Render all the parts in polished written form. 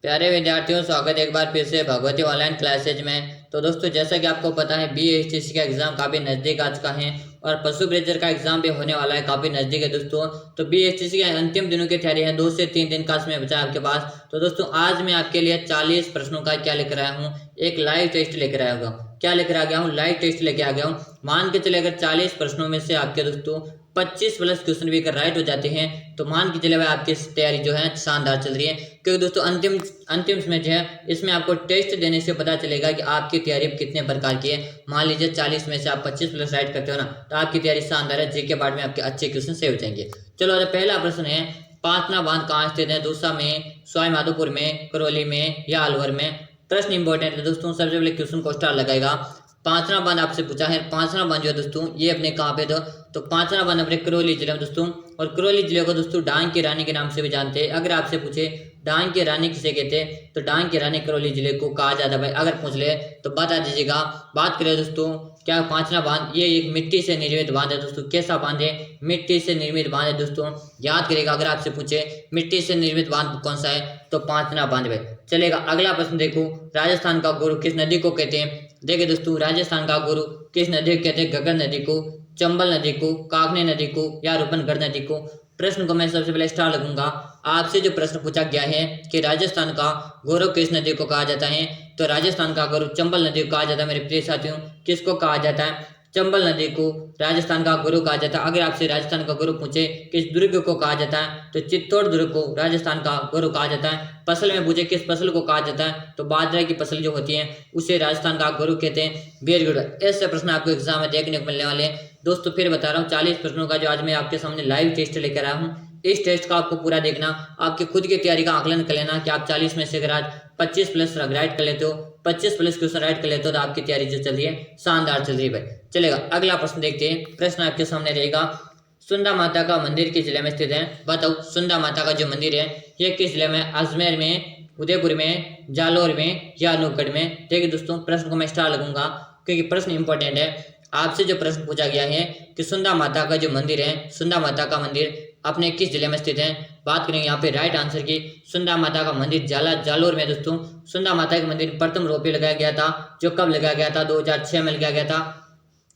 प्यारे विद्यार्थियों, स्वागत है एक बार फिर से भगवती ऑनलाइन क्लासेज में। तो दोस्तों, जैसा कि आपको पता है बीएचटीसी का एग्जाम काफ़ी नज़दीक आ चुका है और पशु ब्रेजर का एग्जाम भी होने वाला है, काफ़ी नज़दीक है दोस्तों। तो बीएचटीसी के अंतिम दिनों की तैयारी है, 2 से 3 दिन का समय बचा है आपके पास। तो दोस्तों, आज मैं आपके लिए 40 प्रश्नों का क्या लेकर आया हूँ, एक लाइव टेस्ट लेकर आया हूँ। क्या लेकर आ गया हूँ? लाइव टेस्ट लेकर आ गया हूँ। मान के चले, अगर 40 प्रश्नों में से आपके दोस्तों 25 प्लस क्वेश्चन भी अगर राइट हो जाते हैं तो मान के चले भाई आपकी तैयारी जो है शानदार चल रही है। क्योंकि दोस्तों अंतिम अंतिम समय जो है इसमें आपको टेस्ट देने से पता चलेगा कि आपकी तैयारी कितने प्रकार की है। मान लीजिए 40 में से आप 25 प्लस राइट करते हो ना, तो आपकी तैयारी शानदार है। जीके पार्ट में आपके अच्छे क्वेश्चन सेव हो जाएंगे। चलो, पहला प्रश्न है, पांचना बांध कहाँ स्थित है? दूसरा में, सवाई माधोपुर में, करौली में या अलवर में? प्रश्न इंपॉर्टेंट है दोस्तों, सबसे पहले क्वेश्चन को स्टार लगाएगा। पांचना बांध आपसे पूछा है, पांचना बांध जो है दोस्तों ये अपने कहाँ पे तो पांचना बांध अपने करौली जिले में दोस्तों। और करौली जिले को दोस्तों डांग की रानी के नाम से भी जानते हैं। अगर आपसे पूछे डांग की रानी किसे कहते हैं, तो डांग की रानी करौली जिले को कहा जाता है भाई। अगर पूछ ले तो बता दीजिएगा। बात करें दोस्तों, क्या पांचना बांध ये एक मिट्टी से निर्मित बांध है दोस्तों। कैसा बांध है? मिट्टी से निर्मित बांध है दोस्तों। याद करेगा, अगर आपसे पूछे मिट्टी से निर्मित बांध कौन सा है, तो पांचना बांध भाई। चलेगा, अगला प्रश्न देखो, राजस्थान का गुरु किस नदी को कहते हैं? देखिए दोस्तों, राजस्थान का गुरु किस नदी को कहते हैं? घग्गर नदी को, चंबल नदी को, काकनी नदी को या रूपनगढ़ नदी को? प्रश्न को मैं सबसे पहले स्टार लगूंगा। आपसे जो प्रश्न पूछा गया है कि राजस्थान का गौरव किस नदी को कहा जाता है, तो राजस्थान का गौरव चंबल नदी को कहा जाता है मेरे प्रिय साथियों। किसको कहा जाता है? चंबल नदी को राजस्थान का गुरु कहा जाता है। अगर आपसे राजस्थान का गुरु पूछे किस दुर्ग को कहा जाता है, तो चित्तौड़ दुर्ग को राजस्थान का गुरु कहा जाता है। फसल में पूछे किस फसल को कहा जाता है, तो बाजरा की फसल जो होती है उसे राजस्थान का गुरु कहते हैं। Very good. ऐसे प्रश्न आपको एग्जाम में देखने को मिलने वाले हैं दोस्तों। फिर बता रहा हूँ, 40 प्रश्नों का जो आज मैं आपके सामने लाइव टेस्ट लेकर आया हूँ। इस टेस्ट का आपको पूरा देखना, आपकी खुद की तैयारी का आकलन कर लेना कि आप 40 में से अगर आज 25 प्लस राइट कर लेते हो, 25 प्लस क्वेश्चन राइट कर लेते हो, तो आपकी तैयारी जो चल रही है शानदार चल रही है भाई। चलेगा, अगला प्रश्न देखते हैं। प्रश्न आपके सामने रहेगा, सुंदा माता का मंदिर किस जिले में स्थित है? बताओ, सुंदा माता का जो मंदिर है ये किस जिले में? अजमेर में, उदयपुर में, जालौर में या अनूपगढ़ में? देखिए दोस्तों, प्रश्न को मैं स्टार लगूंगा क्योंकि प्रश्न इंपॉर्टेंट है। आपसे जो प्रश्न पूछा गया है कि सुंदा माता का जो मंदिर है, सुंदा माता का मंदिर अपने किस जिले में स्थित है? बात करेंगे यहाँ पे राइट आंसर की। सुंदा माता का मंदिर जालौर में दोस्तों। सुंदा माता का मंदिर प्रथम रोपे लगाया गया था, जो कब लगाया गया था? 2006 में लगाया गया था।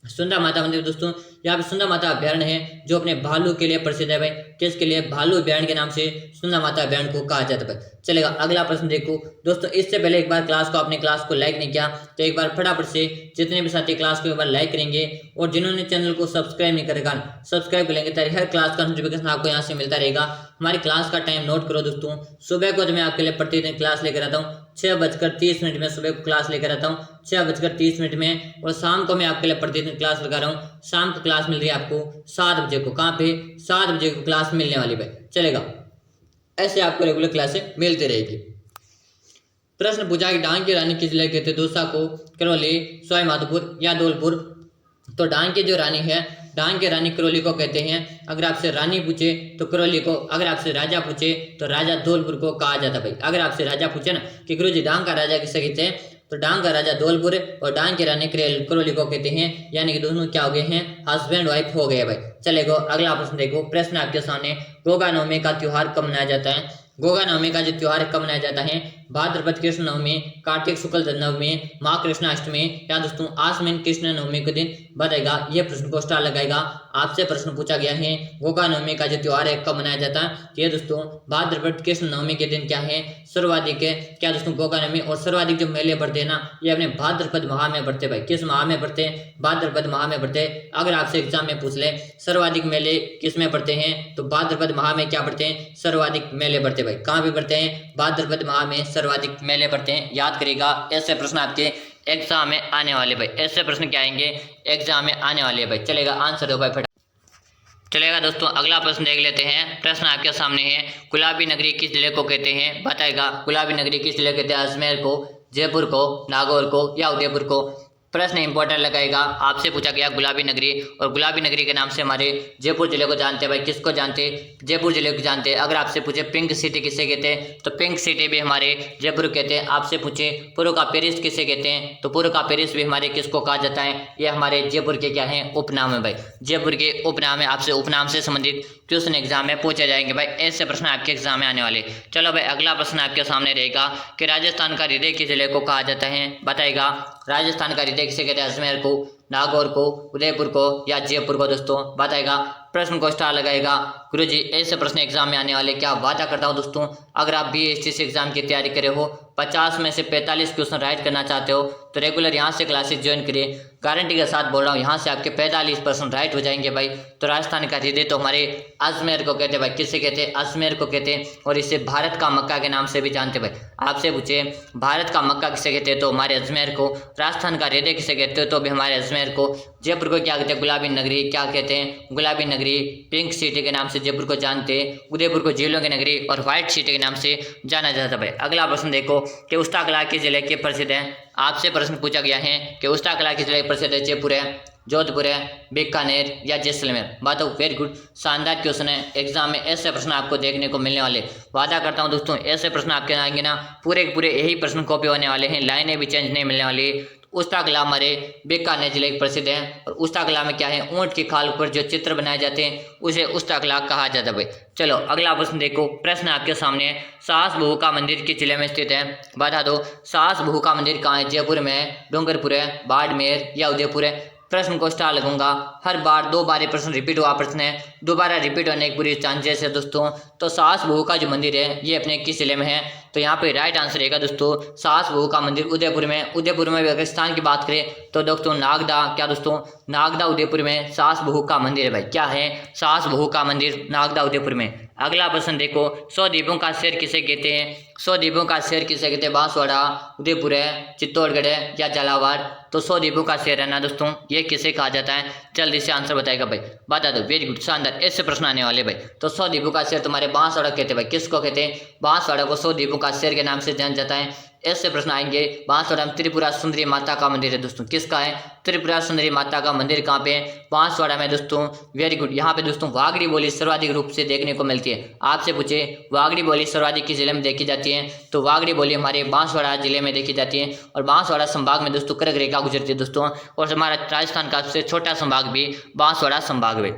सुंदा माता मंदिर दोस्तों, यहाँ पे सुंदा माता अभ्यारण्य है जो अपने भालू के लिए प्रसिद्ध है भाई। किसके लिए? भालू अभ्यारण्य के नाम से सुंदा माता अभ्यारण्य को कहा जाता है भाई। चलेगा, अगला प्रश्न देखो दोस्तों। इससे पहले एक बार क्लास को, अपने क्लास को लाइक नहीं किया तो एक बार फटाफट से जितने भी साथी क्लास को एक बार लाइक करेंगे, और जिन्होंने चैनल को सब्सक्राइब नहीं करेगा सब्सक्राइब कर लेंगे, ताकि हर क्लास का नोटिफिकेशन आपको यहाँ से मिलता रहेगा। हमारी क्लास का टाइम नोट करो दोस्तों। सुबह को तो मैं आपके लिए प्रतिदिन क्लास लेकर आता हूँ 6:30 में सुबह को क्लास लेकर आता हूँ 6:30 में, और शाम को मैं आपके लिए प्रतिदिन क्लास लगा रहा हूँ। शाम को क्लास मिल रही है आपको 7 बजे को। कहाँ पे? 7 बजे को क्लास मिलने वाली भाई। चलेगा, ऐसे आपको रेगुलर क्लासें मिलती रहेगी। प्रश्न पूछा कि डांग की रानी किस जिले के थे? दूसरा को करौली, सवाई माधोपुर या धौलपुर? तो डांग की जो रानी है, डांग की रानी करौली को कहते हैं। अगर आपसे रानी पूछे तो करौली को, अगर आपसे राजा पूछे तो राजा धौलपुर को कहा जाता भाई। अगर आपसे राजा पूछे ना कि गुरु जी डांग का राजा किसे कहते हैं, तो डांग का राजा धौलपुर और डांग की रानी करौली को कहते हैं। यानी कि दोनों क्या हो गए हैं? हस्बैंड वाइफ हो गए भाई। चलेगा, अगला प्रश्न देखो। प्रश्न आपके सामने, गोगा नवमी का त्योहार कब मनाया जाता है? गोगा नवमी का जो त्योहार कब मनाया जाता है? भाद्रपद कृष्ण नवमी, कार्तिक शुक्ल नवमी, माँ कृष्णाष्टमी या दोस्तों आश्विन कृष्ण नवमी के दिन? बताएगा, ये प्रश्न को स्टार लगाएगा। आपसे प्रश्न पूछा गया है गोगा नवमी का जो त्योहार है कब मनाया जाता है? ये दोस्तों भाद्रपद कृष्ण नवमी के दिन क्या है? सर्वाधिक है क्या दोस्तों? गोगा नवमी। और सर्वाधिक जो मेले बढ़ते हैं ना, ये अपने भाद्रपद माह में बढ़ते भाई। किस माह में बढ़ते हैं? भाद्रपद माह में बढ़ते हैं। अगर आपसे एग्जाम में पूछ ले सर्वाधिक मेले किस में पढ़ते हैं, तो भाद्रपद माह में क्या पढ़ते हैं? सर्वाधिक मेले बढ़ते भाई। कहाँ पे बढ़ते हैं? भाद्रपद माह में सर्वाधिक मेले बढ़ते हैं। याद करेगा, ऐसे प्रश्न आपके एग्जाम में आने वाले भाई। ऐसे प्रश्न क्या आएंगे? एग्जाम में आने वाले भाई। चलेगा, आंसर दो भाई फटाफट। चलेगा दोस्तों, अगला प्रश्न देख लेते हैं। प्रश्न आपके सामने है, गुलाबी नगरी किस जिले को कहते हैं? बताएगा, गुलाबी नगरी किस जिले कहते हैं? अजमेर को, जयपुर को, नागौर को या उदयपुर को? प्रश्न इंपॉर्टेंट लगाएगा। आपसे पूछा गया गुलाबी नगरी, और गुलाबी नगरी के नाम से हमारे जयपुर जिले को जानते हैं भाई। किसको जानते हैं? जयपुर जिले को जानते हैं। अगर आपसे पूछे पिंक सिटी किसे कहते हैं, तो पिंक सिटी भी हमारे जयपुर कहते हैं। आपसे पूछे पूर्व का पेरिस किसे कहते हैं, तो पूर्व का पेरिस भी हमारे किसको कहा जाता है? ये हमारे जयपुर के क्या है? उपनाम है भाई। जयपुर के उपनाम है। आपसे उपनाम से संबंधित क्वेश्चन एग्जाम में पूछे जाएंगे भाई। ऐसे प्रश्न आपके एग्जाम में आने वाले। चलो भाई, अगला प्रश्न आपके सामने रहेगा कि राजस्थान का हृदय किस जिले को कहा जाता है? बताएगा। राजस्थान का हृदय किसे कहते हैं? अजमेर को, नागौर को, उदयपुर को या जयपुर को दोस्तों? बताएगा। प्रश्न को स्टार लगाएगा। गुरुजी ऐसे प्रश्न एग्जाम में आने वाले। क्या वादा करता हूँ दोस्तों, अगर आप BA एग्जाम की तैयारी करे हो, 50 में से 45 क्वेश्चन राइट करना चाहते हो, तो रेगुलर यहाँ से क्लासेस ज्वाइन करिए। गारंटी के साथ बोल रहा हूँ, यहाँ से आपके 45% राइट हो जाएंगे भाई। तो राजस्थान का हृदय तो हमारे अजमेर को कहते हैं भाई। किसे कहते हैं? अजमेर को कहते हैं। और इसे भारत का मक्का के नाम से भी जानते हैं भाई। आपसे पूछे भारत का मक्का किसे कहते हैं, तो हमारे अजमेर को। राजस्थान का हृदय किसे कहते हो, तो भी हमारे अजमेर को। जयपुर को क्या कहते हैं? गुलाबी नगरी। क्या कहते हैं? गुलाबी नगरी। पिंक सिटी के नाम से जयपुर को जानते हैं। उदयपुर को झीलों की नगरी और व्हाइट सिटी के नाम से जाना जाता है। अगला प्रश्न देखो कि उस्ता कला किस जिले के प्रसिद्ध है? आपसे प्रश्न पूछा गया है कि उस्ता कला किस जिले के प्रसिद्ध है? जयपुर है, जोधपुर है, बीकानेर या जैसलमेर? बताओ। वेरी गुड, शानदार क्वेश्चन है। एग्जाम में ऐसे प्रश्न आपको देखने को मिलने वाले। वादा करता हूं दोस्तों, ऐसे प्रश्न आपके आएंगे ना, पूरे पूरे यही प्रश्न कॉपी होने वाले हैं। लाइनें भी चेंज नहीं मिलने वाली। उस्ता कला हमारे बीकानेर जिले के प्रसिद्ध है। और उस्ता कला में क्या है? ऊंट की खाल पर जो चित्र बनाए जाते हैं उसे उस्ता कला कहा जाता है भाई। चलो अगला प्रश्न देखो। प्रश्न आपके सामने है, सास बहू का मंदिर किस जिले में स्थित है? बता दो। सास बहू का मंदिर कहाँ है? जयपुर में है, डूंगरपुर है, बाड़मेर या उदयपुर है? प्रश्न को स्टार लगूंगा। हर बार 2 बार ये प्रश्न रिपीट हुआ प्रश्न है, दोबारा रिपीट होने की पूरी चांसेस है दोस्तों। तो सास बहू का जो मंदिर है ये अपने किस जिले में है? तो यहाँ पे राइट आंसर रहेगा दोस्तों, सास बहू का मंदिर उदयपुर में। उदयपुर में अगर स्थान की बात करें तो दोस्तों नागदा। क्या दोस्तों? नागदा उदयपुर में सास बहू का मंदिर है भाई। क्या है? सास बहू का मंदिर नागदा उदयपुर में। अगला प्रश्न देखो, 100 द्वीपों का शहर किसे कहते हैं? 100 द्वीपों का शहर किसे कहते हैं? बांसवाड़ा, उदयपुर है, चित्तौड़गढ़ है या झालावाड़? तो 100 द्वीपों का शहर है ना दोस्तों, ये किसे कहा जाता है? जल्दी से आंसर बताएगा भाई। बता दो। वेरी गुड, शानदार। ऐसे प्रश्न आने वाले भाई। तो 100 द्वीपों का शहर तुम्हारे बांसवाड़ा कहते हैं भाई। किसको कहते हैं? बांसवाड़ा को 100 द्वीपों का शहर के नाम से जाना जाता है। ऐसे प्रश्न आएंगे। बांसवाड़ा में त्रिपुरा सुंदरी माता का मंदिर है दोस्तों। किसका है? त्रिपुरा सुंदरी माता का मंदिर कहाँ पे है? बांसवाड़ा में दोस्तों। Very good. यहाँ पे दोस्तों वागड़ी बोली सर्वाधिक रूप से देखने को मिलती है। आपसे पूछे वागड़ी बोली सर्वाधिक किस जिले में देखी जाती है? तो वागड़ी बोली हमारे बांसवाड़ा जिले में देखी जाती है। और बांसवाड़ा संभाग में दोस्तों कर्क रेखा गुजरती है दोस्तों। और हमारा राजस्थान का सबसे छोटा संभाग भी बांसवाड़ा संभाग में।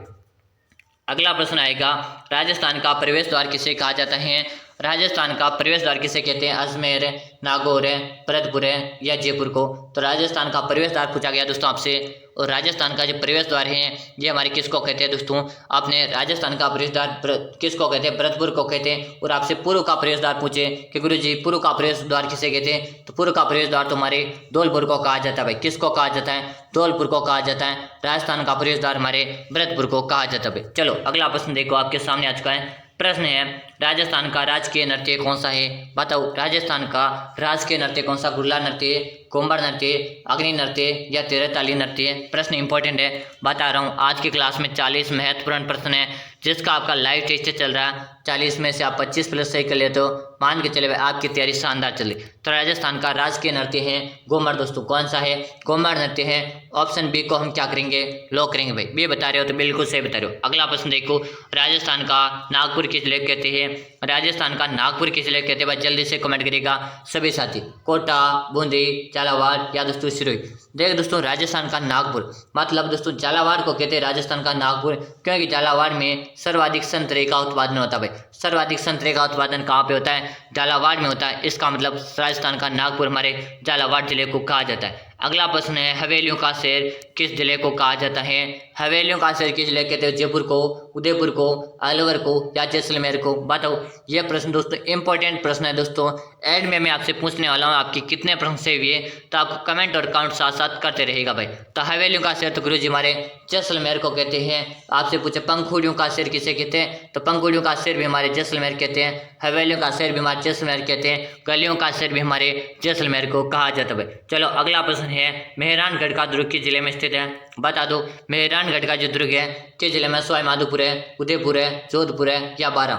अगला प्रश्न आएगा, राजस्थान का प्रवेश द्वार किसे कहा जाता है? राजस्थान का प्रवेश द्वार किसे कहते हैं? अजमेर है, नागौर है, भरतपुर है या जयपुर को? तो राजस्थान का प्रवेश द्वार पूछा गया दोस्तों आपसे। और राजस्थान का जो प्रवेश द्वार है ये हमारे किसको कहते हैं दोस्तों? आपने राजस्थान का प्रवेश द्वार किसको कहते हैं? भरतपुर को कहते हैं। और आपसे पूर्व का प्रवेश द्वार पूछे कि गुरुजी पूर्व का प्रवेश द्वार किसे कहते हैं? तो पूर्व का प्रवेश द्वार तो हमारे धौलपुर को कहा जाता है भाई। किसको कहा जाता है? धौलपुर को कहा जाता है। राजस्थान का प्रवेश द्वार हमारे भरतपुर को कहा जाता है। चलो अगला प्रश्न देखो, आपके सामने आ चुका है। प्रश्न है, राजस्थान का राजकीय नृत्य कौन सा है? बताओ। राजस्थान का राजकीय नृत्य कौन सा? गुरला नृत्य, कुंभर नृत्य, अग्नि नृत्य या तेरताली नृत्य? प्रश्न इंपॉर्टेंट है, बता रहा हूँ। आज की क्लास में 40 महत्वपूर्ण प्रश्न है जिसका आपका लाइव टेस्ट चल रहा है। 40 में से आप 25 प्लस सही कर लेते हो, मान के चले आपकी तैयारी शानदार चली। तो राजस्थान का राजकीय नृत्य है घूमर दोस्तों। कौन सा है? घूमर नृत्य है। ऑप्शन बी को हम क्या करेंगे? लॉक करेंगे भाई। बी बता रहे हो तो बिल्कुल सही बता रहे हो। अगला प्रश्न देखो, राजस्थान का नागपुर किस जिले कहते हैं? राजस्थान का नागपुर किस जिले कहते हैं भाई? जल्दी से कमेंट करेगा सभी साथी। कोटा, बूंदी, झालावाड़ या दोस्तों सिरोही? देख दोस्तों, राजस्थान का नागपुर मतलब दोस्तों झालावाड़ को कहते हैं राजस्थान का नागपुर, क्योंकि झालावाड़ में सर्वाधिक संतरे का उत्पादन होता है भाई। सर्वाधिक संतरे का उत्पादन कहाँ पे होता है? झालावाड़ में होता है। इसका मतलब राजस्थान का नागपुर हमारे झालावाड़ जिले को कहा जाता है। अगला प्रश्न है, हवेलियों का शहर किस जिले को कहा जाता है? हवेलियों का शहर किस जिले कहते हैं? जयपुर को, उदयपुर को, अलवर को या जैसलमेर को? बताओ। यह प्रश्न दोस्तों इंपॉर्टेंट प्रश्न है दोस्तों। एंड में मैं आपसे पूछने वाला हूँ आपकी कितने प्रश्न सही हुए, तो आप कमेंट और काउंट साथ साथ करते रहेगा भाई। तो हवेलियों का शहर तो गुरुजी हमारे जैसलमेर को कहते हैं। आपसे पूछे पंखुड़ियों का शहर किसे कहते हैं? तो पंखुड़ियों का शहर भी हमारे जैसलमेर कहते हैं। हवेलियों का शहर भी हमारे जैसलमेर कहते हैं। गलियों का शहर भी हमारे जैसलमेर को कहा जाता है। चलो अगला प्रश्न है, मेहरानगढ़ का दुर्ग किस जिले में स्थित है? बता दो। मेहरानगढ़ का जो दुर्ग है किस जिले में? सवाई माधोपुर है, उदयपुर है, जोधपुर है या बारां?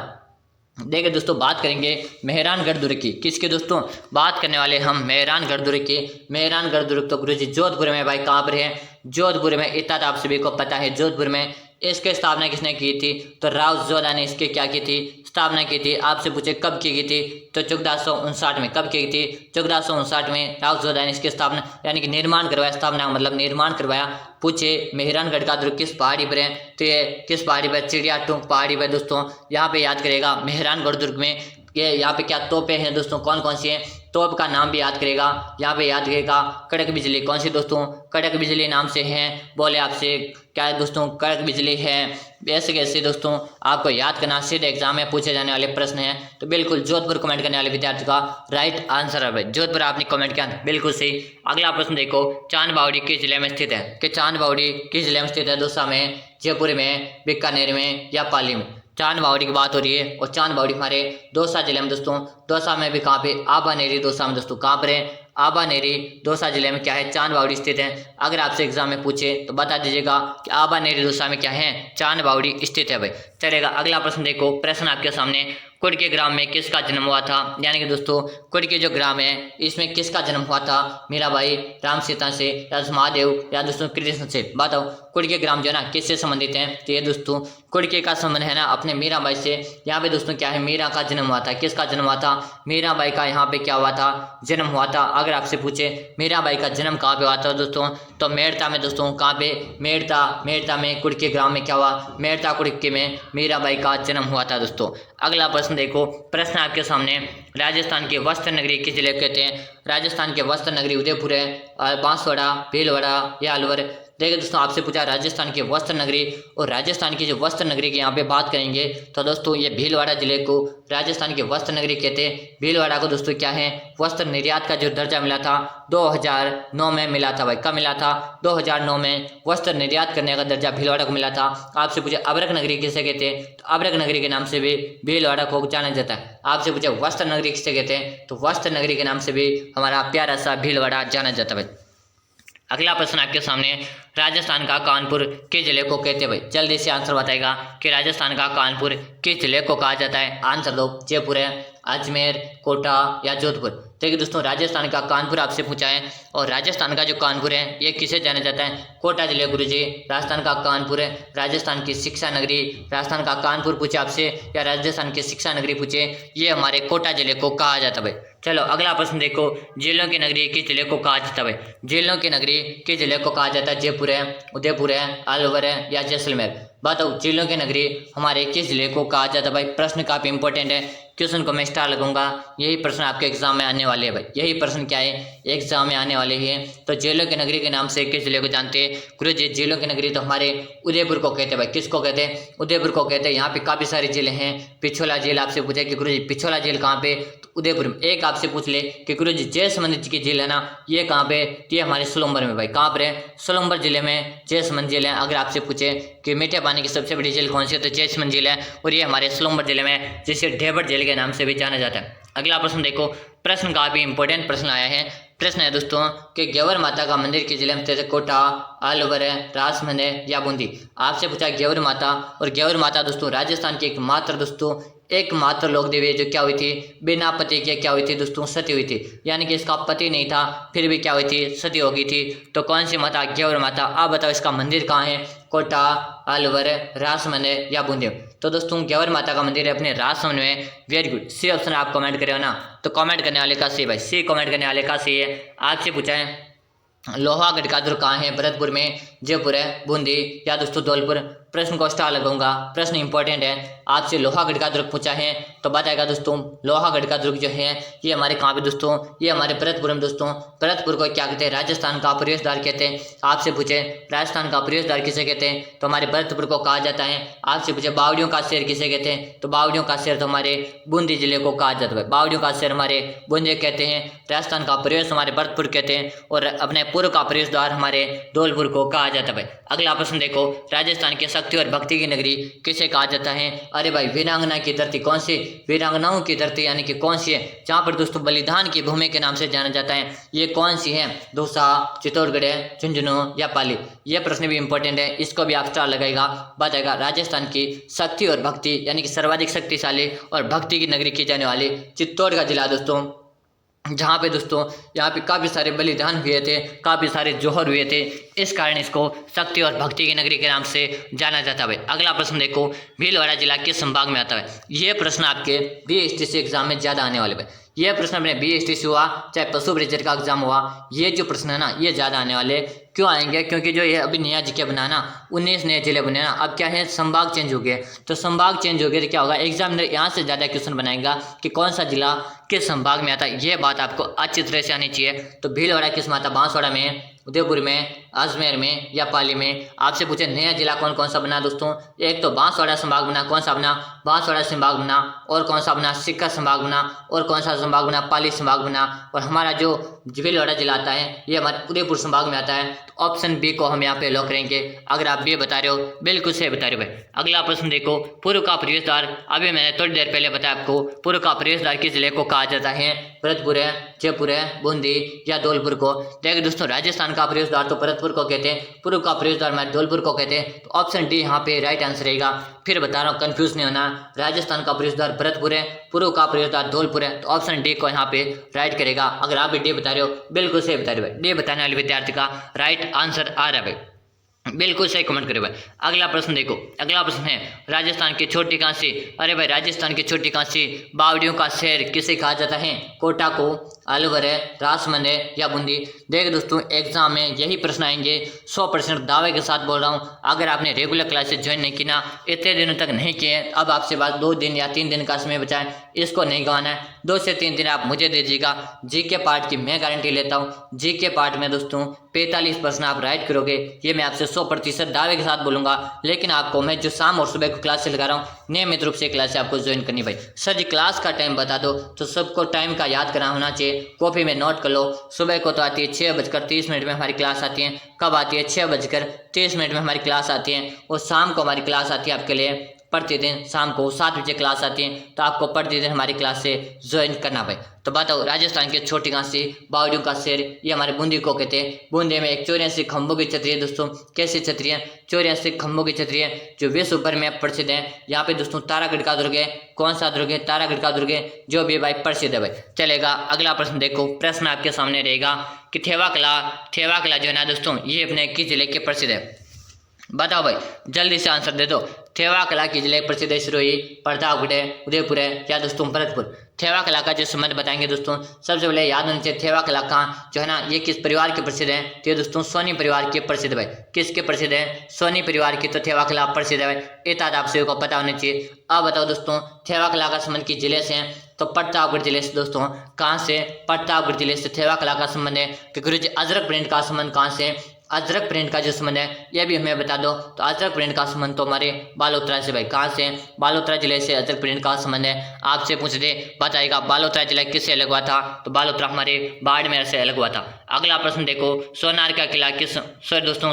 देखिए दोस्तों, बात करेंगे मेहरानगढ़ दुर्ग की। किसके दोस्तों? बात करने वाले हम मेहरानगढ़ दुर्ग की। मेहरानगढ़ दुर्ग तो गुरुजी जोधपुर में भाई, कहाँ पर है? जोधपुर में। इतना तो आप सभी को पता है, जोधपुर में। इसकी स्थापना किसने की थी? तो राव जोधा ने इसके क्या की थी? स्थापना की थी। आपसे पूछे कब की गई थी? तो 1459 में। कब की गई थी? 1459 में राव जोधा ने इसकी स्थापना यानी कि निर्माण करवाया। स्थापना मतलब निर्माण करवाया। पूछे मेहरानगढ़ का दुर्ग किस पहाड़ी पर है? तो ये किस पहाड़ी पर? चिड़िया टूंग पहाड़ी पर दोस्तों। यहाँ पे याद करेगा मेहरानगढ़ दुर्ग में ये यहाँ पे क्या तोपें हैं दोस्तों, कौन कौन सी हैं? तोप का नाम भी याद करेगा। यहाँ पे याद करेगा कड़क बिजली। कौन सी दोस्तों? कड़क बिजली नाम से है। बोले आपसे क्या है दोस्तों? कड़क बिजली है। ऐसे कैसे दोस्तों आपको याद करना, सीधे एग्जाम में पूछे जाने वाले प्रश्न है। तो बिल्कुल जोधपुर कमेंट करने वाले विद्यार्थी का राइट आंसर है भाई, जोधपुर। आपने कमेंट किया बिल्कुल सही। अगला प्रश्न देखो, चांद बावड़ी किस जिले में स्थित है? कि चांद बावड़ी किस जिले में स्थित है? दौसा में, जयपुर में, बीकानेर में या पाली में? चांद बावड़ी की बात हो रही है और चांद बावड़ी हमारे दौसा जिले में दोस्तों। दौसा में भी कहाँ पे? आबानेरी दौसा में दोस्तों। कहाँ पर है? आबानेरी दौसा जिले में क्या है? चांद बावड़ी स्थित है। अगर आपसे एग्जाम में पूछे तो बता दीजिएगा कि आबानेरी दौसा में क्या है? चांद बावड़ी स्थित है भाई। चलेगा, अगला प्रश्न देखो। प्रश्न आपके सामने, कुड़की ग्राम में किसका जन्म हुआ था? यानी कि दोस्तों कुड़की जो ग्राम है इसमें किसका जन्म हुआ था? मीराबाई, राम सीता से या महादेव या दोस्तों कृष्ण से? बताओ। कुड़की ग्राम जो है ना किससे संबंधित है? तो ये दोस्तों कुड़की का संबंध है ना अपने मीराबाई से। यहाँ पे दोस्तों क्या है? मीरा का जन्म हुआ था। किसका जन्म हुआ था? मीराबाई का यहाँ पे क्या हुआ था? जन्म हुआ था। अगर आपसे पूछे मीराबाई का जन्म कहाँ पे हुआ था दोस्तों? तो मेड़ता में दोस्तों। कहाँ पे? मेड़ता में कुड़की ग्राम में क्या हुआ? मेड़ता कुड़की में मीराबाई का जन्म हुआ था दोस्तों। अगला प्रश्न देखो। प्रश्न आपके सामने, राजस्थान के वस्त्र नगरी किस जिले को कहते हैं? राजस्थान के वस्त्र नगरी उदयपुर है, बांसवाड़ा, भीलवाड़ा या अलवर? देखिए दोस्तों, आपसे पूछा राजस्थान की वस्त्र नगरी, और राजस्थान की जो वस्त्र नगरी की यहाँ पे बात करेंगे तो दोस्तों ये भीलवाड़ा जिले को राजस्थान की वस्त्र नगरी कहते हैं। भीलवाड़ा को दोस्तों क्या है? वस्त्र निर्यात का जो दर्जा मिला था 2009 में मिला था भाई। कब मिला था? 2009 में वस्त्र निर्यात करने का दर्जा भीलवाड़ा को मिला था। आपसे पूछे अभ्रक नगरी किसे कहते हैं? तो अभ्रक नगरी के नाम से भी भीलवाड़ा को जाना जाता है। आपसे पूछे वस्त्र नगरी किसे कहते हैं? तो वस्त्र नगरी के नाम से भी हमारा प्यारा सा भीलवाड़ा जाना जाता है भाई। अगला प्रश्न आपके सामने, राजस्थान का कानपुर किस जिले को कहते हैं भाई? जल्दी से आंसर बताएगा कि राजस्थान का कानपुर किस जिले को कहा जाता है? आंसर दो। जयपुर है, अजमेर, कोटा या जोधपुर? देखिए दोस्तों, राजस्थान का कानपुर आपसे पूछा है, और राजस्थान का जो कानपुर है ये किसे जाना जाता है? कोटा जिले गुरुजी। राजस्थान का कानपुर है राजस्थान की शिक्षा नगरी। राजस्थान का कानपुर पूछे आपसे या राजस्थान की शिक्षा नगरी पूछे, ये हमारे कोटा जिले को कहा जाता है भाई। चलो अगला प्रश्न देखो, जेलों की नगरी किस जिले को कहा जाता है भाई? जेलों की नगरी किस जिले को कहा जाता है? जयपुर है, उदयपुर है, अलवर है या जैसलमेर? बताओ, जेलों की नगरी हमारे किस जिले को कहा जाता है भाई? प्रश्न काफी इंपॉर्टेंट है, क्वेश्चन को मैं स्टार लगूंगा। यही प्रश्न आपके एग्जाम में आने वाले हैं भाई। यही प्रश्न क्या है? एग्जाम में आने वाले हैं। तो जेलों की नगरी के नाम से किस जिले को जानते हैं? गुरुजी जेलों की नगरी तो हमारे उदयपुर को कहते हैं भाई। किसको कहते हैं? उदयपुर को कहते हैं। यहाँ पे काफी सारी जेलें हैं। पिछोला जेल आपसे पूछे कि गुरुजी पिछोला जेल कहाँ पे? तो उदयपुर में। एक आपसे पूछ ले कि गुरुजी जयसमंद की जेल है ना, ये कहाँ पे? ये हमारे सोलंबर में भाई। कहाँ पर है? सोलंबर जिले में जयसमंद जेल है। अगर आपसे पूछे कि मीठे पानी की सबसे बड़ी जेल कौन सी है, तो जयसमंद जेल है, और ये हमारे सोलंबर जिले में, जिसे ढेबड़ जेल के नाम से भी जाना जाता है। अगला प्रश्न देखो, प्रश्न काफी इंपॉर्टेंट प्रश्न आया है। प्रश्न है दोस्तों कि ग्यवर माता का मंदिर किस जिले में स्थित है? कोटा, अलवर, राजसमंद या बूंदी? आपसे पूछा ग्यवर माता, और ग्यवर माता दोस्तों राजस्थान की एकमात्र लोक देवी जो क्या हुई थी? बिना पति के क्या हुई थी दोस्तों? सती हुई थी। यानी कि इसका पति नहीं था, फिर भी क्या हुई थी? सती हो गई थी। तो कौन सी माता? ग्यवर माता। आप बताओ इसका मंदिर कहाँ है? कोटा, अलवर, राजसमंद या बूंदी? तो दोस्तों ग्यवर माता का मंदिर है अपने राजसमंद में। वेरी गुड, सी ऑप्शन आप कमेंट करें ना, तो कमेंट करने वाले का सी भाई, सी कमेंट करने वाले का सी है। आपसे पूछा है लोहागढ़ का दुर्ग कहाँ है? भरतपुर में, जयपुर है, बूंदी या दोस्तों धौलपुर? प्रश्न को स्टार लगाऊंगा, प्रश्न इंपॉर्टेंट है। आपसे लोहागढ़ का दुर्ग पूछा है तो बताएगा दोस्तों लोहागढ़ का दुर्ग जो है ये हमारे कहाँ पे दोस्तों? ये हमारे भरतपुर में दोस्तों। भरतपुर को क्या कहते हैं? राजस्थान का प्रवेश द्वार कहते हैं। आपसे पूछे राजस्थान का प्रवेश द्वार किसे कहते हैं? तो हमारे भरतपुर को कहा जाता है। आपसे पूछे बावड़ियों का शहर किसे कहते हैं? तो बावड़ियों का शहर तो हमारे बूंदी जिले को कहा जाता है। बावड़ियों का शहर हमारे बूंदी कहते हैं। राजस्थान का प्रवेश हमारे भरतपुर कहते हैं, और अपने पूर्व का प्रवेश द्वार हमारे धौलपुर को कहा जाता है। अगला प्रश्न देखो, राजस्थान के शक्ति और भक्ति की नगरी किसे कहा जाता है? अरे भाई वीरांगना की धरती कौन सी? वीरांगनाओं की धरती यानी कि कौन सी है जहाँ पर दोस्तों बलिदान की भूमि के नाम से जाना जाता है, ये कौन सी है? दौसा, चित्तौड़गढ़ है, झुंझुनू या पाली? ये प्रश्न भी इंपॉर्टेंट है, इसको भी आप स्टार लगाएगा। बताएगा राजस्थान की शक्ति और भक्ति यानी कि सर्वाधिक शक्तिशाली और भक्ति की नगरी की जाने वाली चित्तौड़गढ़ जिला दोस्तों, जहाँ पे दोस्तों यहाँ पे काफ़ी सारे बलिदान हुए थे, काफ़ी सारे जोहर हुए थे, इस कारण इसको शक्ति और भक्ति की नगरी के नाम से जाना जाता है। अगला प्रश्न देखो, भीलवाड़ा जिला किस संभाग में आता है? ये प्रश्न आपके बीएसटीसी एग्जाम में ज़्यादा आने वाले हैं। ये प्रश्न अपने बीएसटीसी हुआ चाहे पशु ब्रेजर का एग्जाम हुआ, ये जो प्रश्न है ना ये ज़्यादा आने वाले। क्यों आएंगे? क्योंकि जो ये अभी नया जीके बनाना 19 नए जिले बने ना, अब क्या है संभाग चेंज हो गए, तो संभाग चेंज हो गए तो क्या होगा, एग्जामिनर यहाँ से ज़्यादा क्वेश्चन बनाएगा कि कौन सा जिला किस संभाग में आता है। ये बात आपको अच्छी तरह से आनी चाहिए। तो भीलवाड़ा किस में आता? बांसवाड़ा में, उदयपुर में, अजमेर में या पाली में? आपसे पूछे नया जिला कौन कौन सा बना दोस्तों, एक तो बांसवाड़ा संभाग बना, कौन सा बना? बांसवाड़ा संभाग बना। और कौन सा बना? सिक्का संभाग बना। और कौन सा संभाग बना? पाली संभाग बना। और हमारा जो भीलवाड़ा जिला आता है ये हमारे उदयपुर संभाग में आता है। तो ऑप्शन बी को हम यहाँ पे लॉक करेंगे। अगर आप बी बता रहे हो बिल्कुल सही बता रहे हो भाई। अगला प्रश्न देखो, पूर्व का प्रवेश द्वार, अभी मैंने थोड़ी देर पहले बताया आपको, पूर्व का प्रवेश द्वार किस जिले को कहा जाता है? भरतपुर है, जयपुर है, बूंदी या धौलपुर को? देखिए दोस्तों राजस्थान का प्रवेश द्वार तो भरतपुर को कहते हैं, पूर्व का प्रवेश द्वार हमारे धौलपुर को कहते हैं। तो ऑप्शन डी यहाँ पे राइट आंसर रहेगा। फिर बता रहा हूँ कंफ्यूज नहीं होना, राजस्थान का प्रवेश द्वार भरतपुर है, पूर्व का प्रवेश द्वार धौलपुर है। तो ऑप्शन डी को यहाँ पे राइट करेगा। अगर आप भी डी बता रहे हो बिल्कुल सही बता रहे हो भाई, डी बताने वाले विद्यार्थी का राइट आंसर आ रहा है भाई, बिल्कुल सही कमेंट करे भाई। अगला प्रश्न देखो, अगला प्रश्न है राजस्थान की छोटी कांसी, अरे भाई राजस्थान की छोटी कांसी बावड़ियों का शहर किसे कहा जाता है? कोटा को, अलवर है, राजमंद है या बूंदी? देख दोस्तों एग्जाम में यही प्रश्न आएंगे, 100% दावे के साथ बोल रहा हूँ। अगर आपने रेगुलर क्लासेस ज्वाइन नहीं की ना, इतने दिनों तक नहीं किए, अब आपसे बात 2 दिन या 3 दिन का समय बचा है, इसको नहीं गंवाना है। 2 से 3 दिन आप मुझे दीजिएगा, जीके पार्ट की मैं गारंटी लेता हूँ। जीके पार्ट में दोस्तों 45 प्रश्न आप राइट करोगे, ये मैं आपसे 100% दावे के साथ बोलूंगा। लेकिन आपको मैं जो शाम और सुबह को क्लास से लगा रहा हूँ, नियमित रूप से क्लास आपको ज्वाइन करनी भाई। सर जी क्लास का टाइम बता दो, तो सबको टाइम का याद करना होना चाहिए, कॉपी में नोट कर लो। सुबह को तो आती है 6:30 में हमारी क्लास आती है। कब आती है? 6:30 में हमारी क्लास आती है। और शाम को हमारी क्लास आती है आपके लिए प्रतिदिन शाम को 7 बजे क्लास आती है। तो आपको प्रतिदिन हमारी क्लास से ज्वाइन करना भाई। तो बताओ राजस्थान के छोटी कांसी बावड़ियों का शेर, ये हमारे बूंदी को कहते हैं। बूंदी में एक 84 खंभों की छतरी है दोस्तों। कैसी छतरी है? 84 खंभों की छतरी है, जो विश्व भर में प्रसिद्ध है। यहाँ पे दोस्तों तारागढ़ का दुर्ग है। कौन सा दुर्ग है? तारागढ़ का दुर्ग है, जो भी भाई प्रसिद्ध है भाई। चलेगा अगला प्रश्न देखो, प्रश्न आपके सामने रहेगा कि थेवा कला जो है ना दोस्तों, ये अपने किस जिले के प्रसिद्ध है? बताओ भाई जल्दी से आंसर दे दो। थेवा कला की जिले प्रसिद्ध है सिरोही, प्रतापगढ़ है, उदयपुर है या दोस्तों भरतपुर? थेवा कला का जो संबंध बताएंगे दोस्तों, सबसे पहले याद होना चाहिए थेवा कला का जो है ना ये किस परिवार के प्रसिद्ध है? तो ये दोस्तों सोनी परिवार के प्रसिद्ध भाई। किसके प्रसिद्ध है? सोनी परिवार की। तो थेवा कला प्रसिद्ध है भाई, ये आप सभी को पता होना चाहिए। अब बताओ दोस्तों थेवा कला का संबंध किस जिले से है? तो प्रतापगढ़ जिले से दोस्तों। कहाँ से? प्रतापगढ़ जिले से थेवा कला का संबंध है। कि गुरु जी अजरक प्रिंट का संबंध कहाँ से? अजरक प्रिंट का जो संबंध है ये भी हमें बता दो। तो अजरक प्रिंट का संबंध तो हमारे बालोतरा से भाई। कहाँ से? बालोतरा जिले से अजरक प्रिंट का संबंध है। आपसे पूछ दे बताइएगा बालोतरा जिला किससे अलग हुआ था? तो बालोतरा हमारे बाड़मेर से अलग हुआ था। अगला प्रश्न देखो, सोनार का किला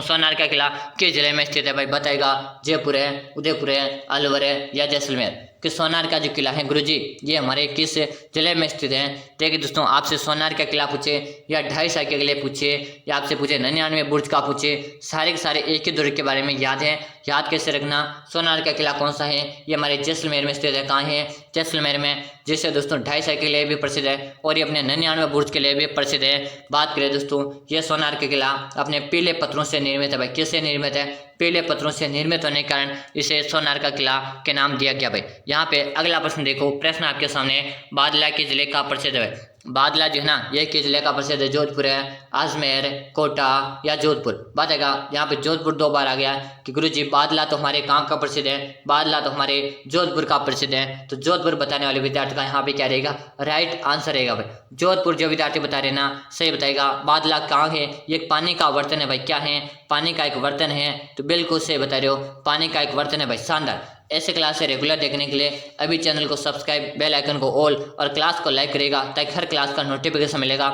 सोनार का किला किस जिले में स्थित है भाई? बताएगा जयपुर है, उदयपुर है, अलवर है या जैसलमेर? कि सोनार का जो किला है गुरुजी ये हमारे किस जिले में स्थित है? देखिए दोस्तों आपसे सोनार का किला पूछे या 250 के किले पूछे या आपसे पूछे 99 बुर्ज का पूछे, सारे के सारे एक ही दुर्ग के बारे में याद है। याद कैसे रखना? सोनार का किला कौन सा है? ये हमारे जैसलमेर में स्थित है। कहाँ है? जैसलमेर में, जिसे दोस्तों 250 के लिए भी प्रसिद्ध है और ये अपने 99 बुर्ज के लिए भी प्रसिद्ध है। बात करें दोस्तों ये सोनार का किला अपने पीले पत्थरों से निर्मित है भाई। किससे निर्मित है? पीले पत्थरों से निर्मित होने के कारण इसे सोनार का किला के नाम दिया गया भाई। यहाँ पे अगला प्रश्न देखो, प्रश्न आपके सामने बादला के जिले का प्रसिद्ध है। बादला जो है ना ये किस जिले का प्रसिद्ध है? जोधपुर है, अजमेर, कोटा या जोधपुर? बताएगा यहाँ पे जोधपुर 2 बार आ गया कि गुरुजी बादला तो हमारे कहाँ का प्रसिद्ध है? बादला तो हमारे जोधपुर का प्रसिद्ध है। तो जोधपुर बताने वाले विद्यार्थी का यहाँ पे क्या रहेगा? राइट आंसर रहेगा भाई। जोधपुर जो विद्यार्थी बता रहे ना सही बताएगा। बादला कहाँ है? ये पानी का बर्तन है भाई। क्या है? पानी का एक बर्तन है। तो बिल्कुल सही बता रहे हो, पानी का एक बर्तन है भाई। शानदार। ऐसे क्लास से रेगुलर देखने के लिए अभी चैनल को सब्सक्राइब, बेल आइकन को ऑल और क्लास को लाइक करेगा ताकि हर क्लास का नोटिफिकेशन मिलेगा।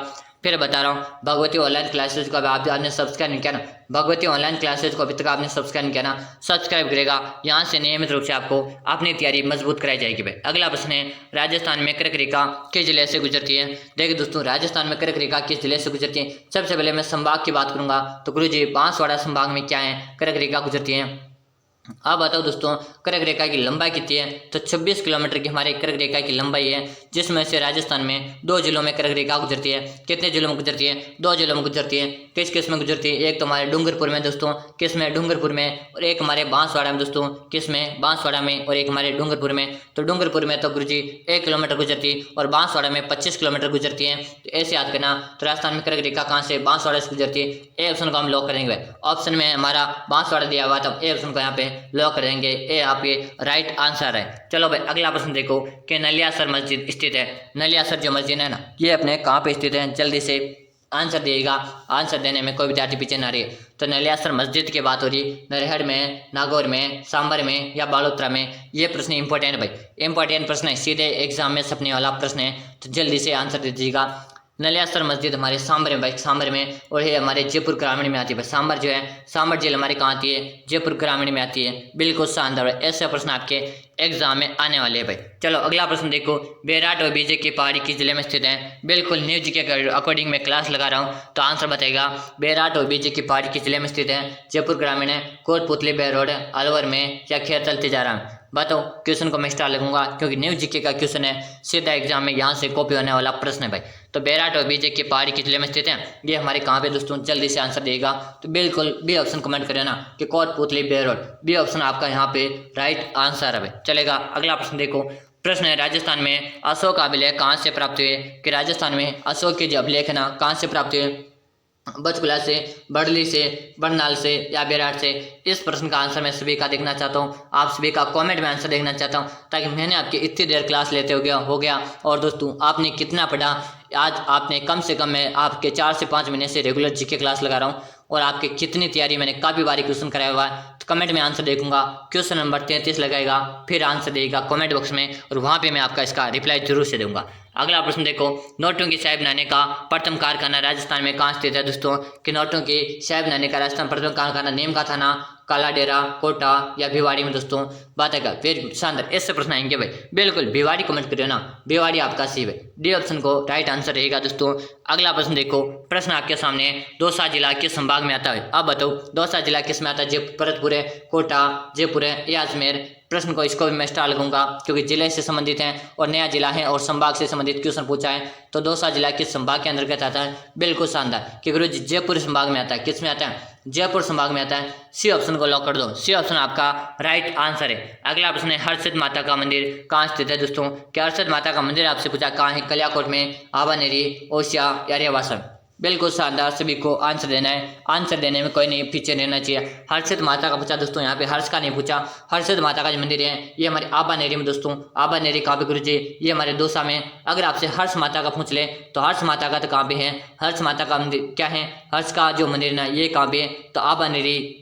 फिर बता रहा हूँ, भगवती ऑनलाइन क्लासेज को अभी आपने सब्सक्राइब नहीं किया ना, भगवती ऑनलाइन क्लासेज को अभी तक आपने सब्सक्राइब नहीं किया ना, सब्सक्राइब करेगा। यहाँ से नियमित रूप से आपको अपनी तैयारी मजबूत कराई जाएगी भाई। अगला प्रश्न है, राजस्थान में कर्क रेखा किस जिले से गुजरती है? देखिए दोस्तों, राजस्थान में कर्क रेखा किस जिले से गुजरती है? सबसे पहले मैं संभाग की बात करूंगा, तो गुरुजी बांसवाड़ा संभाग में क्या है कर्क रेखा गुजरती है। अब बताओ दोस्तों, कर्क रेखा की लंबाई कितनी है? तो 26 किलोमीटर की हमारी कर्क रेखा की लंबाई है, जिसमें से राजस्थान में 2 जिलों में कर्क रेखा गुजरती है। कितने जिलों में गुजरती है? 2 जिलों में गुजरती है। किस किस में गुजरती है? एक तो हमारे डूंगरपुर में दोस्तों, किस में? डूंगरपुर में, और एक हमारे बांसवाड़ा में दोस्तों, किस में? बांसवाड़ा में, और एक हमारे डूंगरपुर में। तो डूंगरपुर में तो गुरुजी 1 किलोमीटर गुजरती है और बांसवाड़ा में 25 किलोमीटर गुजरती है। तो ऐसे याद करना। तो राजस्थान में कर्क रेखा कहाँ से? बांसवाड़ा से गुजरती है। ए ऑप्शन को हम लॉक करेंगे। ऑप्शन में हमारा बांसवाड़ा दिया हुआ था, ए ऑप्शन को यहाँ पे लॉक करेंगे। ये आपके राइट आंसर है। चलो भाई अगला प्रश्न देखो कि नलियासर मस्जिद स्थित है। नलियासर जो मस्जिद है ना, ये अपने कहाँ पे स्थित है? जल्दी से आंसर दिएगा, आंसर देने में कोई विद्यार्थी पीछे ना रहे। तो नलियासर मस्जिद की बात हो रही, नरहड़ में, नागौर में, सांबर में या बालोतरा में? ये प्रश्न इंपॉर्टेंट भाई, इंपॉर्टेंट प्रश्न है, सीधे एग्जाम में छपने वाला प्रश्न है। तो जल्दी से आंसर दे दीजिएगा। नलियासर मस्जिद हमारे सांबर में भाई, सांबर में, और ये हमारे जयपुर ग्रामीण में आती है भाई। सांबर जो है, सांबर जिले हमारे कहाँ आती है? जयपुर ग्रामीण में आती है। बिल्कुल शानदार है, ऐसे प्रश्न आपके एग्जाम में आने वाले हैं भाई। चलो अगला प्रश्न देखो, बैराट और बीजे की पहाड़ी किस जिले में स्थित है? बिल्कुल न्यूज के अकॉर्डिंग मैं क्लास लगा रहा हूँ, तो आंसर बताएगा बैराट और बीजे की पहाड़ी किस जिले में स्थित है? जयपुर ग्रामीण है, कोटपुतली बहरोड, अलवर में, या खेतल तिजारा? बताओ, क्वेश्चन को मैं स्टार लगूंगा क्योंकि न्यू जीके का क्वेश्चन है, सीधा एग्जाम में यहाँ से कॉपी होने वाला प्रश्न है भाई। तो बैराट और बीजे की पहाड़ी किस जिले में स्थित है? ये हमारे कहाँ पे दोस्तों? जल्दी से आंसर देगा। तो बिल्कुल बी ऑप्शन कमेंट करें ना कि कोटपुतली बहरोड, बी ऑप्शन आपका यहाँ पे राइट आंसर है भाई। चलेगा अगला प्रश्न देखो। प्रश्न है, राजस्थान में अशोक अभिलेख कहाँ से प्राप्त हुए? कि राजस्थान में अशोक के जो अभिलेख है ना, कहाँ से प्राप्त हुए? बचकुला से, बड़ली से, बरनाल से, या बैराट से? इस प्रश्न का आंसर मैं सभी का देखना चाहता हूँ, आप सभी का कमेंट में आंसर देखना चाहता हूँ, ताकि मैंने आपकी इतनी देर क्लास लेते हो गया और दोस्तों आपने कितना पढ़ा। आज आपने कम से कम, मैं आपके 4 से 5 महीने से रेगुलर जीके क्लास लगा रहा हूँ, और आपके कितनी तैयारी मैंने काफ़ी बारी क्वेश्चन कराया हुआ है। तो कमेंट में आंसर देखूंगा, क्वेश्चन नंबर 33 लगाएगा, फिर आंसर देगा कमेंट बॉक्स में, और वहाँ पे मैं आपका इसका रिप्लाई जरूर से दूंगा। अगला प्रश्न देखो, नोटों की स्याही बनाने का प्रथम कारखाना राजस्थान में कहाँ स्थित है दोस्तों? कि नोटों की स्याही बनाने का राजस्थान प्रथम कारखाना नीम का थाना, काला डेरा, कोटा, या भिवाड़ी में दोस्तों? बात है। फिर शानदार ऐसे प्रश्न आएंगे भाई। बिल्कुल भिवाड़ी कमेंट करियो ना, भिवाड़ी आपका सी है, डी ऑप्शन को राइट आंसर रहेगा दोस्तों। अगला प्रश्न देखो, प्रश्न आपके सामने, दौसा जिला किस संभाग में आता है? अब बताओ, दौसा जिला किस में आता है? भरतपुर है, कोटा, जयपुर है, या अजमेर? प्रश्न को इसको भी मैं स्टार लगूंगा क्योंकि जिले से संबंधित है और नया जिला है और संभाग से संबंधित क्वेश्चन पूछा है। तो दौसा जिला किस संभाग के अंतर्गत आता है? बिल्कुल शानदार, कि गुरुजी जयपुर संभाग में आता है। किस में आता है? जयपुर संभाग में आता है। सी ऑप्शन को लॉक कर दो, सी ऑप्शन आपका राइट आंसर है। अगला प्रश्न है, हर्षद माता का मंदिर कहाँ स्थित है दोस्तों? क्या हर्षद माता का मंदिर आपसे पूछा कहाँ है? कल्याकोट में, आबानेरी, ओसिया, या रेवासा? बिल्कुल शानदार, सभी को आंसर देना है, आंसर देने में कोई नहीं पीछे रहना चाहिए। हर्षद माता का पूछा दोस्तों, यहाँ पे हर्ष का नहीं पूछा। हर्षद माता का जो मंदिर है ये हमारे आबानेरी में दोस्तों, आबानेरी कहाँ पे गुरुजी? ये हमारे दौसा में। अगर आपसे हर्ष माता का पूछ ले तो हर्ष माता का तो कहाँ पे है? हर्ष माता का मंदिर क्या है? हर्ष का जो मंदिर ना ये कहाँ पे है? तो आबानेरी,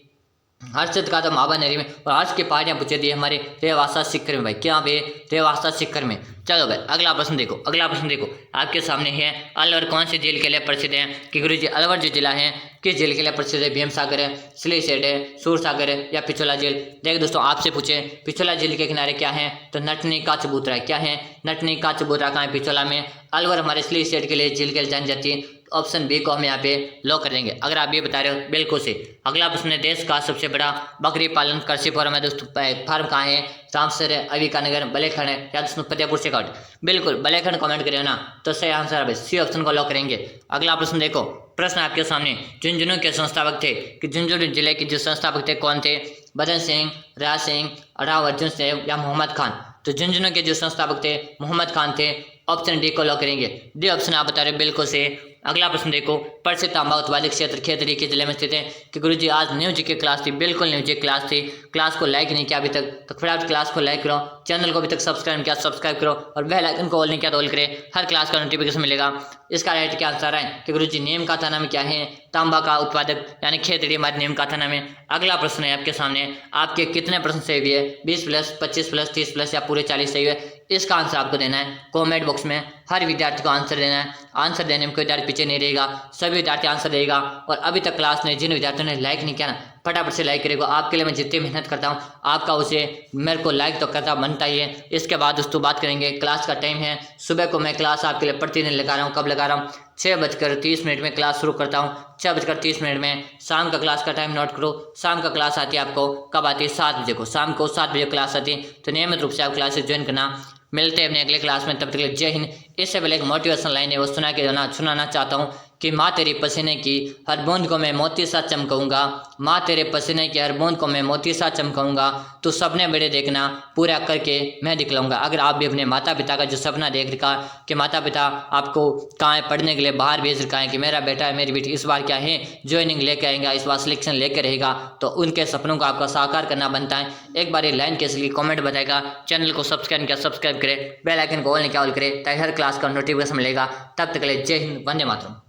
हर्षद का तो आबानेरी में। और हर्ष की पहाड़ियाँ पूछे दी हमारे रेवासा सिक्कर में भाई, क्या पे? रेवासा सिक्कर में। चलो भाई अगला प्रश्न देखो, अगला प्रश्न देखो आपके सामने है, अलवर कौन सी झील के लिए प्रसिद्ध है? कि गुरुजी अलवर जो जिला है किस झील के लिए प्रसिद्ध है? भीम सागर है, सिलीसेट है, सूर सागर है, या पिछोला झील? देखिए दोस्तों आपसे पूछे पिछोला झील के किनारे क्या है? तो नटनी का चबूतरा है। क्या है? नटनी का चबूतरा कहाँ है? पिछोला में। अलवर हमारे सिलीसेट के लिए झील के लिए जानी जाती है। ऑप्शन बी को हम यहाँ पे लॉक कर देंगे अगर आप ये बता रहे हो बिल्कुल से। अगला प्रश्न है, देश का सबसे बड़ा बकरी पालन कृषि फार्म है दोस्तों, फार्म कहाँ है? रामसर है, अविकानगर, बलेखंड है, या दोस्तों फतेहपुर से काट? बिल्कुल बलेखंड कमेंट करिए ना, तो सही आंसर है सी ऑप्शन को लॉक करेंगे। अगला प्रश्न देखो, प्रश्न आपके सामने, झुंझुनू के संस्थापक थे? कि झुंझुनू जिले के जो संस्थापक थे कौन थे? बदन सिंह, राज सिंह, राव अर्जुन सिंह, या मोहम्मद खान? तो झुंझुनू के जो संस्थापक थे मोहम्मद खान थे। ऑप्शन डी को लॉक करेंगे, डी ऑप्शन आप बता रहे बिल्कुल से। अगला प्रश्न देखो, प्रसिद्ध तांबा उत्पादक क्षेत्र खेतड़ी के जिले में स्थित है? कि गुरुजी आज न्यू जी की क्लास थी, बिल्कुल न्यू जी क्लास थी। क्लास को लाइक नहीं किया अभी तक तो फटाफट क्लास को लाइक करो, चैनल को अभी तक सब्सक्राइब किया सब्सक्राइब करो, और बेल आइकन को ऑल नहीं किया तो ऑल करें, हर क्लास का नोटिफिकेशन मिलेगा। इसका राइट क्या आंसर है? कि गुरुजी नीम का थाना में क्या है? तांबा का उत्पादक यानी खेतड़ी हमारे नीम का थाना में। अगला प्रश्न है आपके सामने, आपके कितने प्रश्न सही हुए? 20 प्लस, 25 प्लस, 30 प्लस, या पूरे 40 सही हुए? इसका आंसर आपको देना है कमेंट बॉक्स में। हर विद्यार्थी को आंसर देना है, आंसर देने में कोई विद्यार्थी पीछे नहीं रहेगा, सभी विद्यार्थी आंसर देगा। और अभी तक क्लास ने जिन विद्यार्थियों ने लाइक नहीं किया ना, फटाफट से लाइक करेगा। आपके लिए मैं जितनी मेहनत करता हूँ आपका उसे मेरे को लाइक तो करता बनता ही है। इसके बाद दोस्तों बात करेंगे क्लास का टाइम है। सुबह को मैं क्लास आपके लिए प्रतिदिन लगा रहा हूँ। कब लगा रहा हूँ? 6:30 में क्लास शुरू करता हूँ। 6:30 में शाम का क्लास का टाइम नोट करो। शाम का क्लास आती है आपको कब आती है? 7 बजे को। शाम को 7 बजे क्लास आती है, तो नियमित रूप से आप क्लासेस ज्वाइन करना। मिलते हैं अपने अगले क्लास में, तब तक के लिए जय हिंद। इससे पहले एक मोटिवेशन लाइन है वो सुनाना चाहता हूँ कि माँ तेरी पसीने की हर बूंद को मैं मोती सा चमकाऊंगा, माँ तेरे पसीने की हर बूंद को मैं मोती सा चमकाऊंगा, तो सपने बड़े देखना पूरा करके मैं दिखलाऊंगा। अगर आप भी अपने माता पिता का जो सपना देख रखा कि माता पिता आपको कहाँ है पढ़ने के लिए बाहर भेज रखा है कि मेरा बेटा है मेरी बेटी इस बार क्या है ज्वाइनिंग लेके आएगा, इस बार सिलेक्शन लेकर रहेगा, तो उनके सपनों को आपको साकार करना बनता है। एक बार ये लाइन कैसे लिखी कमेंट बताएगा। चैनल को सब्सक्राइब किया सब्सक्राइब करें, बेल आइकन को ऑल नहीं क्या ऑल करें ताकि हर क्लास का नोटिफिकेशन मिलेगा। तब तक के लिए जय हिंद, वंदे मातरम।